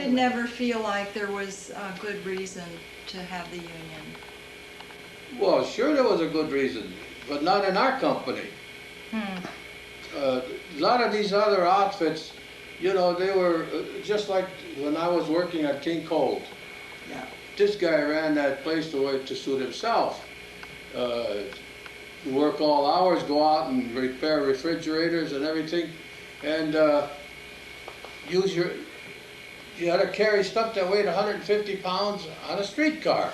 did never feel like there was a good reason to have the union. Well, sure there was a good reason, but not in our company. A lot of these other outfits, you know, they were just like when I was working at King Cold. Yeah. This guy ran that place the way to suit himself. Work all hours, go out and repair refrigerators and everything, and you had to carry stuff that weighed 150 pounds on a streetcar.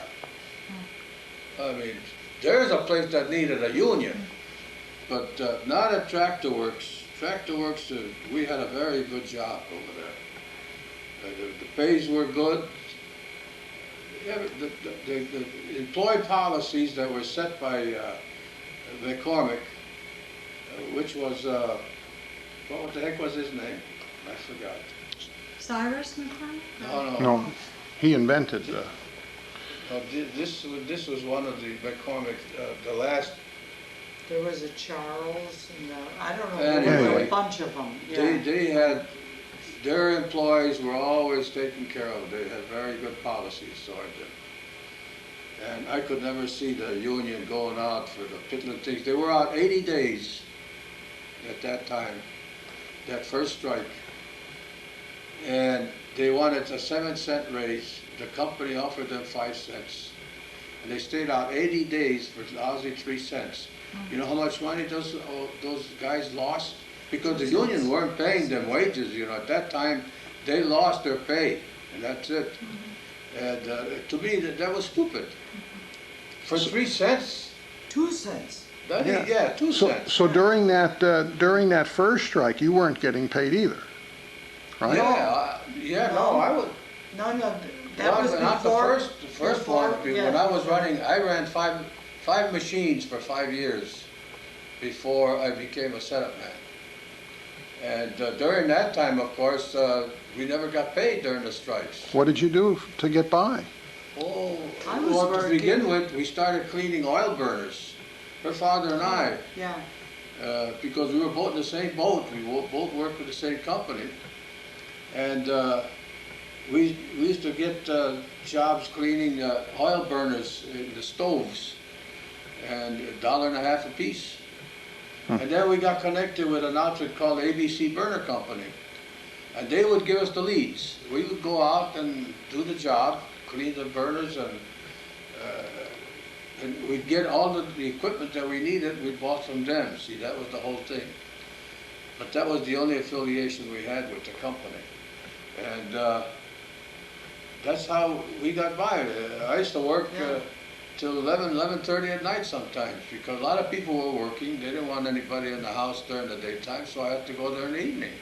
I mean, there's a place that needed a union, but not at Tractor Works. Tractor Works, we had a very good job over there. The pays were good. The employee policies that were set by McCormick, which was, what the heck was his name? I forgot. Cyrus McCormick? No. He invented This was one of the McCormick, the last. There was a Charles, and I don't know, Anyway, there were a bunch of them. Yeah. They had, their employees were always taken care of. They had very good policies, so I did. And I could never see the union going out for the piddling things. They were out 80 days at that time, that first strike. And they wanted a 7-cent raise. The company offered them 5 cents. And they stayed out 80 days for lousy 3 cents. You know how much money those guys lost? Because the union weren't paying them wages, you know. At that time, they lost their pay, and that's it. And to me, that was stupid. For 3 cents? 2 cents. Yeah, 2 cents. So during that first strike, you weren't getting paid either, right? No, I would. No, that was not before. the first one. Yeah. When I was running, I ran five machines for 5 years before I became a setup man. And during that time, of course, we never got paid during the strikes. What did you do to get by? Oh, I was well, to working. begin with, we started cleaning oil burners. Her father and I, Yeah. because we were both in the same boat. We both worked with the same company. And we used to get jobs cleaning oil burners in the stoves, and $1.50 a piece. And then we got connected with an outfit called ABC Burner Company. And they would give us the leads. We would go out and do the job, clean the burners, and we'd get all the equipment that we needed, we bought from them. See, that was the whole thing. But that was the only affiliation we had with the company. And that's how we got by. I used to work till 11:30 at night sometimes, because a lot of people were working. They didn't want anybody in the house during the daytime, so I had to go there in the evening.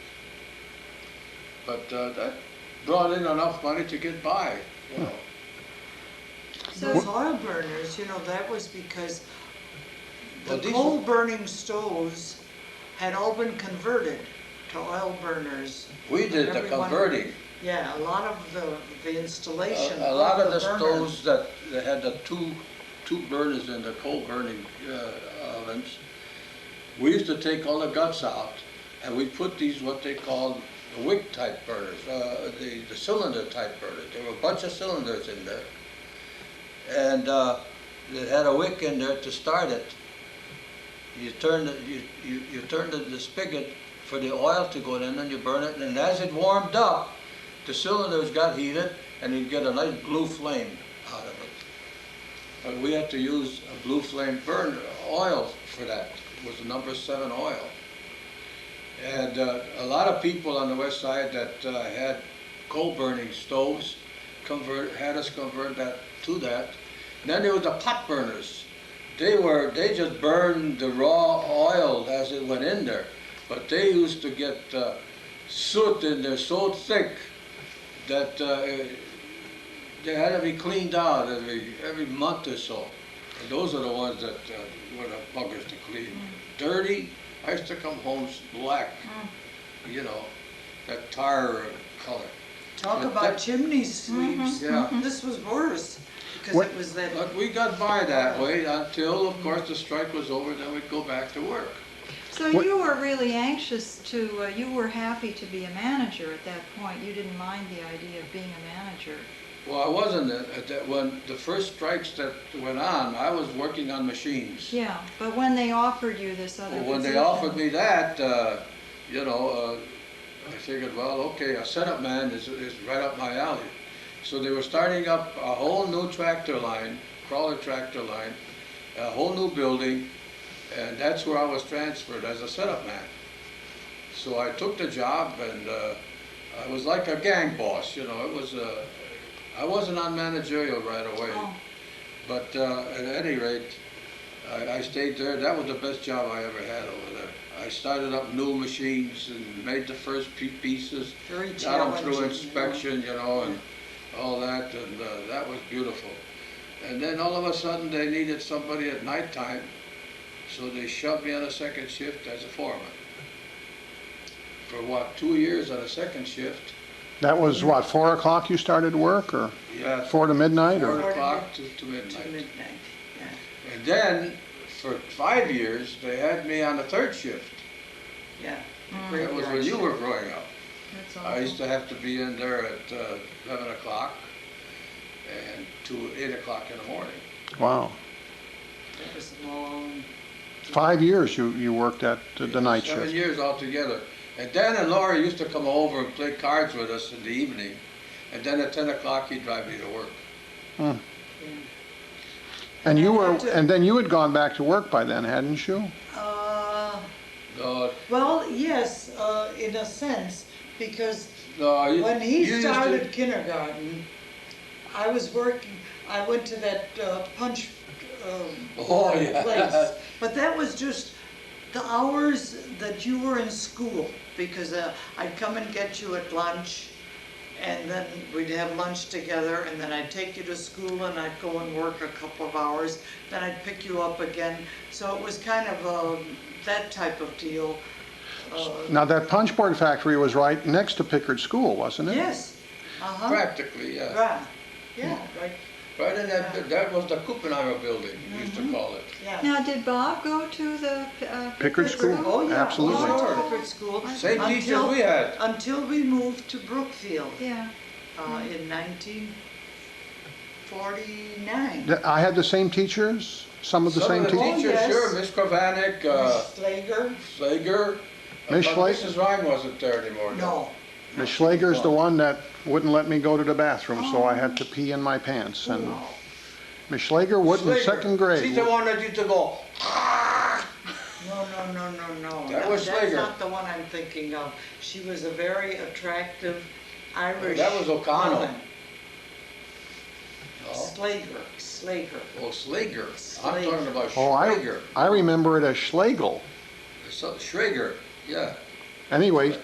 But that brought in enough money to get by, you know. Those oil burners, you know, that was because the Well, coal burning stoves had all been converted to oil burners. We did the Everyone- converting. Yeah, a lot of the installation. A lot of the burners. stoves that had the two burners in the coal burning ovens, we used to take all the guts out, and we put these what they called the wick type burners, the cylinder type burners. There were a bunch of cylinders in there, and it had a wick in there to start it. You turn the spigot for the oil to go in, and you burn it, and as it warmed up, the cylinders got heated, and you'd get a nice blue flame out of it. But we had to use a blue flame burner oil for that. It was a number 7 oil. And a lot of people on the west side that had coal burning stoves had us convert that to that. And then there was the pot burners. They just burned the raw oil as it went in there. But they used to get soot in there so thick that they had to be cleaned out every month or so. And those are the ones that were the buggers to clean. Dirty. I used to come home black, you know, that tar color. Talk But about that- chimney sweeps. Yeah. This was worse because What- it was that. But we got by that way until, of course, the strike was over, then we'd go back to work. So What- you were really anxious to, you were happy to be a manager at that point. You didn't mind the idea of being a manager. Well, I wasn't, when the first strikes that went on, I was working on machines. Yeah, but when they offered you this other Well, position. when they offered me that, I figured, well, okay, a setup man is right up my alley. So they were starting up a whole new tractor line, crawler tractor line, a whole new building, and that's where I was transferred as a setup man. So I took the job, and I was like a gang boss, it was, I wasn't on managerial right away. Oh. But at any rate, I stayed there. That was the best job I ever had over there. I started up new machines and made the first pieces, Very got them through challenging, inspection, and all that, and that was beautiful. And then all of a sudden they needed somebody at nighttime, so they shoved me on a second shift as a foreman. For what, 2 years on a second shift? That was what, 4 o'clock you started work, or Yeah, 4 to midnight, 4 or? o'clock to To midnight. midnight, yeah, And then, for 5 years, they had me on the third shift. yeah. That was when you were growing up. That's I used awful. to have to be in there at 11 o'clock and to 8 o'clock in the morning. Wow. That was long. 5 years you worked at the night 7 shift. years altogether. And Dan and Laura used to come over and play cards with us in the evening. And then at 10 o'clock, he'd drive me to work. Yeah. And you were, had to- and then you had gone back to work by then, hadn't you? No, Well, yes, in a sense, because no, when he you used to- started kindergarten, I was working, I went to that punch Oh, yeah. place. But that was just the hours that you were in school, because I'd come and get you at lunch, and then we'd have lunch together, and then I'd take you to school, and I'd go and work a couple of hours, then I'd pick you up again. So it was kind of that type of deal. Now, that punch board factory was right next to Pickard School, wasn't it? Yes, uh-huh, Practically, yeah. right, yeah, right, Right in that was the Kuppenheimer building, we used to call it. yeah. Now, did Bob go to the Pickard School? Oh, yeah. Absolutely. We went to Sure. Pickard School. Same teachers until- we had. Until we moved to Brookfield, Yeah. in 1949. I had the same teachers, some of the same Some of the teachers? teachers, yes. sure, Miss Kravanek, Slager? Slager. Miss But Schla- Mrs. Ryan wasn't there anymore. No. Miss Schlager's the one that wouldn't let me go to the bathroom, so I had to pee in my pants. And Miss Schlager wouldn't, Slager. second grade. She's the one that used to go, No. That was That's Slager. not the one I'm thinking of. She was a very attractive Irish that was O'Connell. woman. oh, Slager. Slager. I'm Slager. talking about Oh, Schrager. I remember it as Schlegel. Schrager, yeah. Anyway,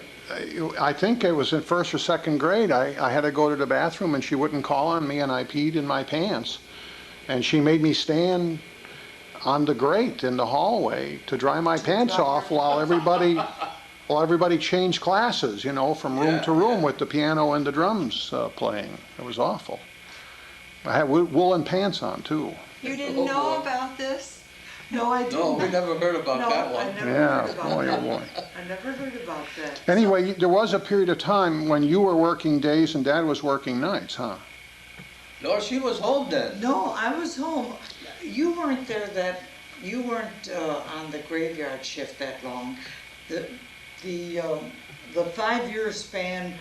I think it was in first or second grade, I had to go to the bathroom and she wouldn't call on me and I peed in my pants. And she made me stand on the grate in the hallway to dry my pants off while everybody changed classes, from room to room with the piano and the drums playing. It was awful. I had woolen pants on too. You didn't Oh, know boy. about this? No, I didn't. No, we never heard about No, that I one. never Yeah, heard about boy, oh that. boy. I never heard about that. Anyway, there was a period of time when you were working days and Dad was working nights, huh? No, she was home then. No, I was home. You weren't you weren't on the graveyard shift that long. The 5-year span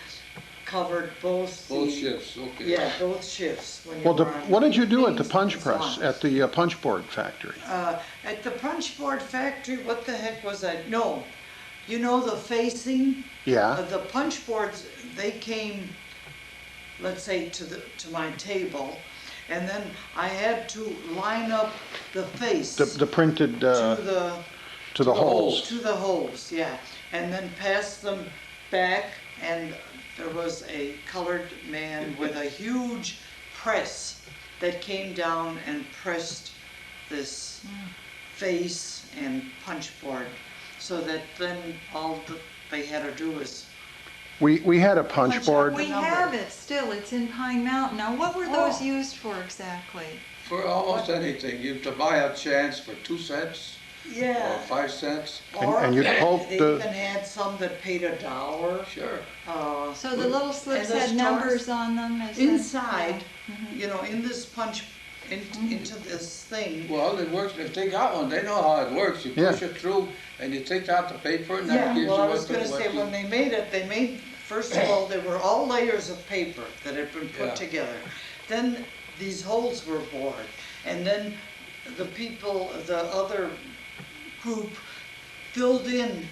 covered both Both the- shifts, okay. Yeah, both shifts. When you Well, were on what did you do at the evenings punch and so press, on. at the punch board factory? At the punch board factory, what the heck was I? No, you know the facing? Yeah, The punch boards, they came, let's say, to my table, and then I had to line up the face the printed, to the holes. to the holes, yeah, and then pass them back, and there was a colored man with a huge press that came down and pressed this face and punch board, so that then all they had to do was We had a punch Punch board. We number. have it still, it's in Pine Mountain. Now, what were those Oh. used for exactly? For almost anything. You to buy a chance for 2 cents, Yeah. 5 cents. And you'd hope they the- even had some that paid $1. Sure. So the little slips And the had stars- numbers on them? Is that- Inside, Mhm. you know, in this punch, into this thing. Well, it works, if they got one, they know how it works. You push Yeah. it through and you take out the paper and that Yeah, gives you well, I what was gonna say, you- when they made it, first of all, there were all layers of paper that had been Yeah. put together. Then these holes were bored, and then the other group filled in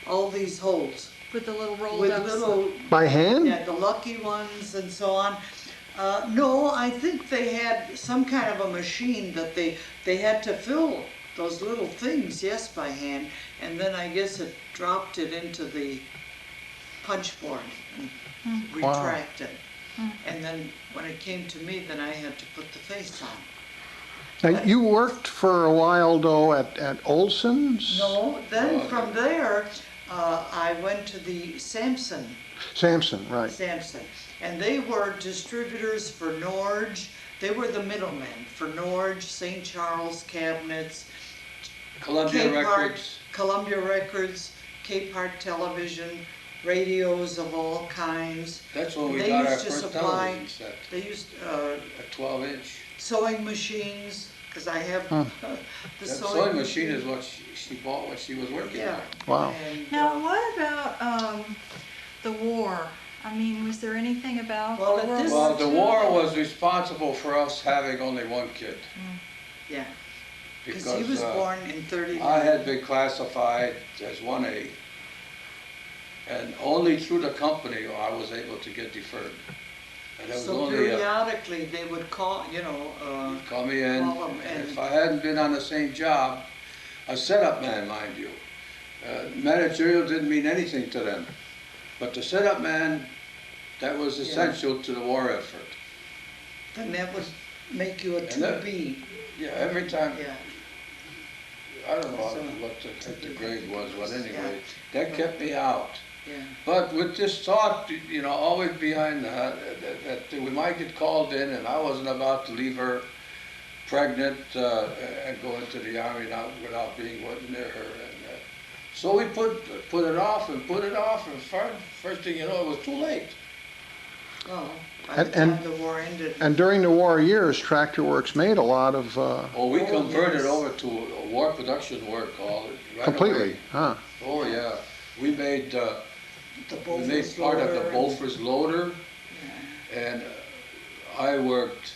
all these holes With the little rolled with up. little, By hand? yeah, the lucky ones and so on. No, I think they had some kind of a machine that they had to fill those little things, yes, by hand, and then I guess it dropped it into the punch board and Wow. retracted. And then when it came to me, then I had to put the face on. Now, you worked for a while though at Olson's? No, then Oh, from there, I went to the Samson, Right. and they were distributors for Norge. They were the middlemen for Norge, St. Charles Cabinets, Columbia Cape Heart, Records. Columbia Records, Cape Heart Television, radios of all kinds. That's when we They got our used to first supply- television set, They used a 12-inch. sewing machines, because I have Huh. the That sewing. sewing machine is what she bought when she was working Yeah. there. Wow. And, Now, what about the war? I mean, was there anything about Well, at World this- War Well, the II? war was responsible for us having only one kid. Yeah, Because because he was born in 39. I had been classified as 1A. And only through the company I was able to get deferred. And it was So only periodically, they would call, call me in, Call 'em and in. if I hadn't been on the same job, a setup man, mind you. Managerial didn't mean anything to them. But the setup man, that was essential to the war effort. then that would make you a And that- 2B. Yeah, every time, Yeah, I don't know So- what the grade was, but Yeah. anyway, that kept me out. yeah. But with this thought, always behind that we might get called in, and I wasn't about to leave her pregnant and go into the army without being near her. And, so we put it off, and first thing you know, it was too late. Well, by the And- time the war ended, And during the war years, Tractor Works made a lot of, Oh, we Oh, converted yes. over to a war production work all right completely, away. huh? Oh, yeah. We made the we made Bofors part of the loader Bofors loader, and I worked.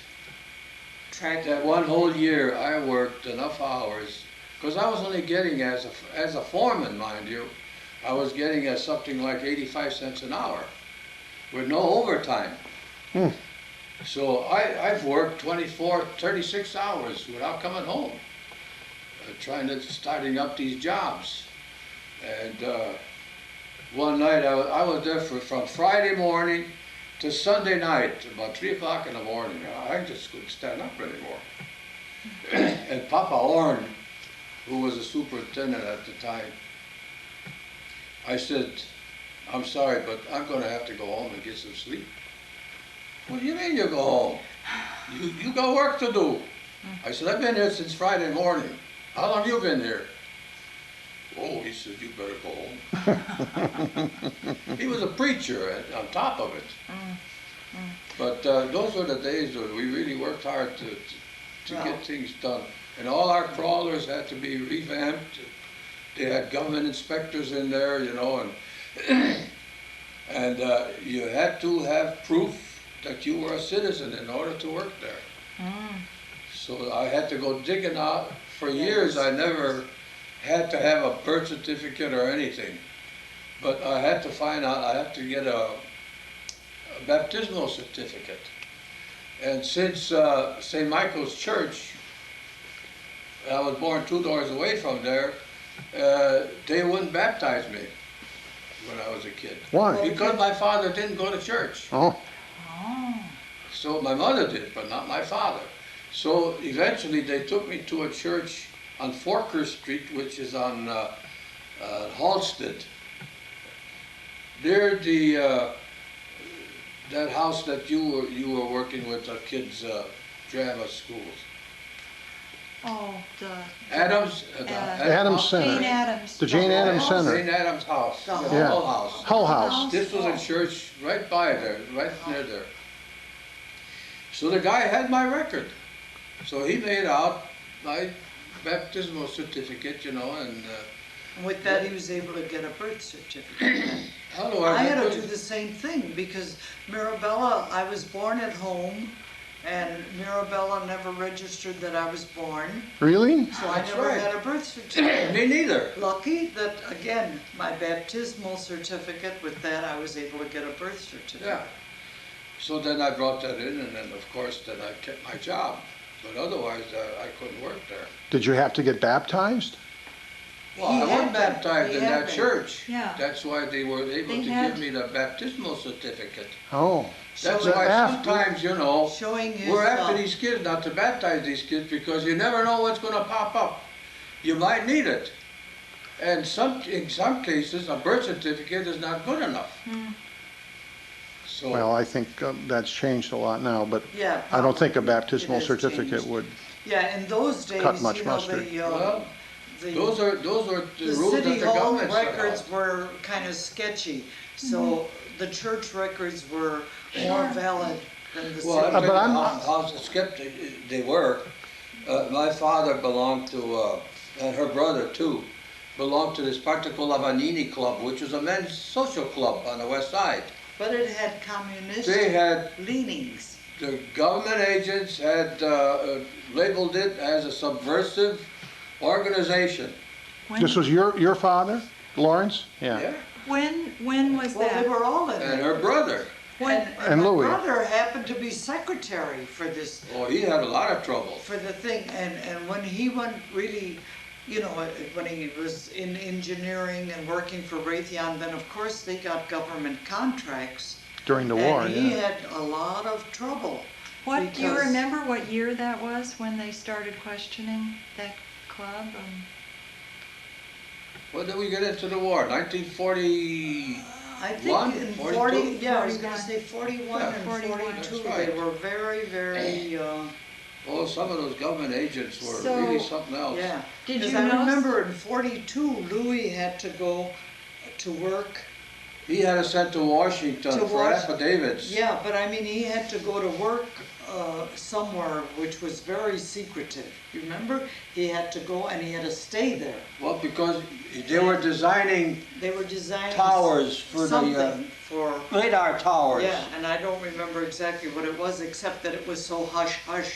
tractor. That one whole year, I worked enough hours, because I was only getting, as a foreman, mind you, I was getting something like 85 cents an hour, with no overtime. Hmm. So I've worked 24, 36 hours without coming home, starting up these jobs. And one night, I was there from Friday morning to Sunday night, about 3 o'clock in the morning. I just couldn't stand up anymore. And Papa Orn, who was the superintendent at the time, I said, "I'm sorry, but I'm going to have to go home and get some sleep." "What do you mean you go home? You got work to do." I said, "I've been here since Friday morning. How long you been here?" "Oh," he said, "you better go home." He was a preacher on top of it. But those were the days when we really worked hard to Wow. get things done. And all our crawlers had to be revamped. They had government inspectors in there, and you had to have proof that you were a citizen in order to work there. So I had to go digging out. For years, I never had to have a birth certificate or anything. But I had to find out, I had to get a baptismal certificate. And since St. Michael's Church, I was born 2 doors away from there, they wouldn't baptize me when I was a kid. Why? Because my father didn't go to church. Oh, So my mother did, but not my father. So eventually they took me to a church on Forker Street, which is on Halsted. Near that house that you were working with, the kids' drama schools. Oh, Adams, Adams Center. Jane Addams. The Jane Addams Center. Jane Addams house, the Yeah. Hull House. Hull House. This was a church right by there, right near there. So the guy had my record. So he made out my baptismal certificate, you know, and And with that, he was able to get a birth certificate. otherwise I had to couldn't- do the same thing because Mirabella, I was born at home and Mirabella never registered that I was born, Really? so I That's never right. had a birth certificate. Me neither. Lucky that, again, my baptismal certificate, with that I was able to get a birth certificate. Yeah. So then I brought that in, and then of course then I kept my job. But otherwise I couldn't work there. Did you have to get baptized? Well, He I had wasn't been. baptized He in had that been. church. Yeah. That's why they were able They to had- give me the baptismal certificate. Oh, That's So why after- sometimes, you know, Showing his, we're after these kids not to baptize these kids because you never know what's going to pop up. You might need it. And in some cases, a birth certificate is not good enough. So, well, I think that's changed a lot now, but yeah. I don't think a probably. baptismal It has certificate changed. would. Yeah, in those days, Cut much you know, mustard. well, the those are the the rules that city the hall government set records out. were kind of sketchy, so the church records were more valid than the Well, I city. tell you but I'm- how skeptic they were. My father belonged to, and her brother too, belonged to this Partico Lavanini Club, which was a men's social club on the west side. But it had They communistic had, leanings. the government agents had labeled it as a subversive organization. This was your father, Lawrence? Yeah. When was Well, that? they were all in And it. her brother, And my Louis. brother happened to be secretary for this, oh, he had a lot of trouble. for the thing, and when he went really, you know, when he was in engineering and working for Raytheon, then of course they got government contracts. During the war, And he yeah. had a lot of trouble. What, do you because- remember what year that was when they started questioning that club? When did we get into the war? 1940? I think One, in 42? 40, yeah, I was gonna 41. say 41 Yeah, and 41. 42, That's they right. were very, very, Oh, some of those government agents were So- really something else. yeah. Did Because you I know- remember in 42, Louis had to go to work. He had us sent to Washington To for Wash- affidavits. Yeah, but I mean, he had to go to work somewhere which was very secretive. You remember? He had to go and he had to stay there. Well, because they were designing They were designing towers for the something for. radar towers. Yeah, and I don't remember exactly what it was, except that it was so hush-hush,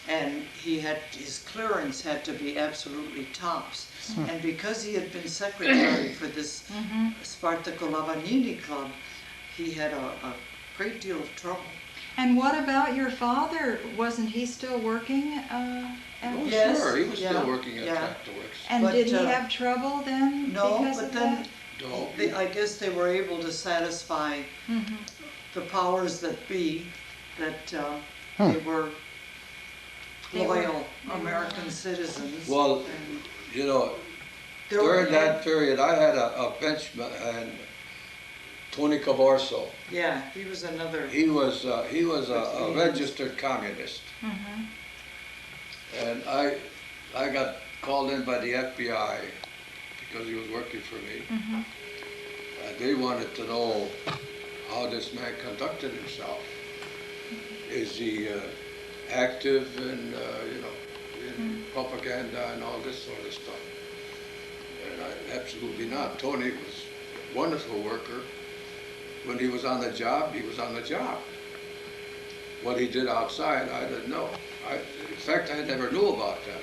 and his clearance had to be absolutely tops. And because he had been secretary for this Spartaco Lavanini Club, he had a great deal of trouble. And what about your father? Wasn't he still working? Oh, Yes, sure, he was yeah, still working at yeah. Tractor Works. And But, did he uh, have trouble then No, because but of then that? No, I guess they were able to satisfy the powers that be, that they were They were- loyal they were American loyal. citizens. well, and you know, there were- during that period, I had a benchman, Tony Cavorso. Yeah, he was another. He was a registered communist. And I got called in by the FBI because he was working for me. They wanted to know how this man conducted himself. Is he active in, in propaganda and all this sort of stuff? And absolutely not. Tony was a wonderful worker. When he was on the job, he was on the job. What he did outside, I didn't know. In fact, I never knew about that.